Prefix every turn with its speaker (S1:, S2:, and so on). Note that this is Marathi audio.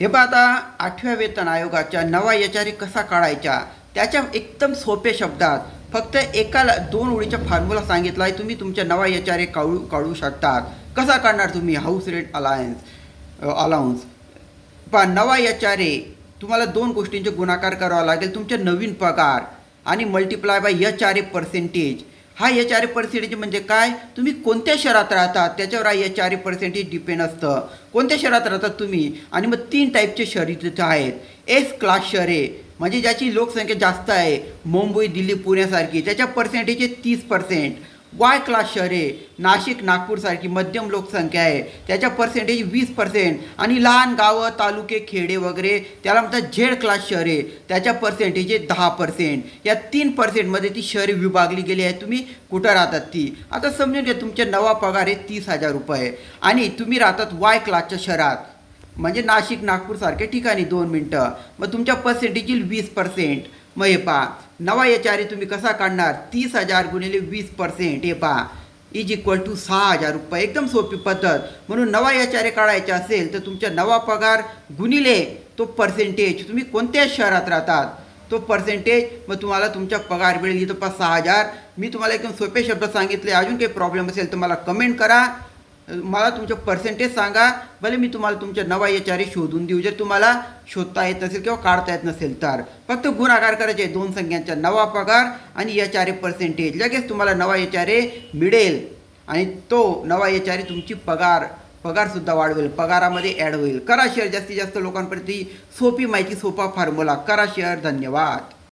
S1: हे पहा आता 8व्या वेतन आयोगाच्या नवा एच.आर.ए कसा काढायचा त्याच्या एकदम सोप्या शब्दात फक्त एकाला 2 ओळीचा फॉर्म्युला सांगितला आहे. तुम्ही तुमच्या नवा एच.आर.ए काढू शकतात. कसा काढणार तुम्ही? हाऊस रेंट अलाउन्स पहा, नवा एच.आर.ए तुम्हाला 2 गोष्टींचे गुणाकार करावा लागेल. तुमच्या नवीन पगार आणि मल्टिप्लाय बाय एच.आर.ए पर्सेंटेज. हा एच.आर.ए पर्सेंटेज म्हणजे काय? तुम्ही कोणत्या शहरात राहतात त्याच्यावर हा एच.आर.ए पर्सेंटेज डिपेंड असतं. कोणत्या शहरात राहतात तुम्ही. आणि मग 3 टाईपचे शहर तिथे आहेत. एस क्लास शहरे म्हणजे ज्याची लोकसंख्या जास्त आहे, मुंबई दिल्ली पुण्यासारखी, त्याच्या पर्सेंटेज आहे 30%. वाय क्लास शहरे नाशिक नागपूरसारखी मध्यम लोकसंख्या आहे, त्याच्या पर्सेंटेज 20%. आणि लहान गावं तालुके खेडे वगैरे त्याला म्हणतात झेड क्लास शहरे, त्याच्या पर्सेंटेज आहे 10%. या 3%मध्ये ती शहरे विभागली गेली आहे. तुम्ही कुठं राहतात ती. आता समजून घ्या तुमचा नवा पगार आहे 30,000 रुपये आणि तुम्ही राहतात वाय क्लासच्या शहरात म्हणजे नाशिक नागपूरसारख्या ठिकाणी. 2 मिनटं. मग तुमच्या पर्सेंटेज येईल 20%. मग हे पहा नवा एच.आर.ए तुम्ही कसा काढणार? 30,000 गुणिले 20%. हे पहा इज इक्वल टू 6,000 रुपये. एकदम सोपी पद्धत. म्हणून नवा एच.आर.ए काढायचा असेल तर तुमच्या नवा पगार गुणिले तो पर्सेंटेज, तुम्ही कोणत्या शहरात राहतात तो पर्सेंटेज, मग तुम्हाला तुमचा पगार मिळेल. इथं पहा 6,000. मी तुम्हाला एकदम सोपे शब्द सांगितले. अजून काही प्रॉब्लेम असेल तर मला कमेंट करा. मला तुमचं पर्सेंटेज सांगा. भले मी तुम्हाला तुमच्या नवा एच.आर.ए शोधून देऊ जर तुम्हाला शोधता येत नसेल किंवा काढता येत नसेल तर. फक्त गुणाकार करायचे 2 संख्यांचा नवा पगार आणि एच.आर.ए पर्सेंटेज. लगेच तुम्हाला नवा एच.आर.ए मिळेल आणि तो नवा एच.आर.ए तुमची पगारसुद्धा वाढवेल, पगारामध्ये ॲड होईल. करा शेअर जास्तीत जास्त लोकांपर्यंत ही सोपी माहिती, सोपा फॉर्म्युला करा शेअर. धन्यवाद.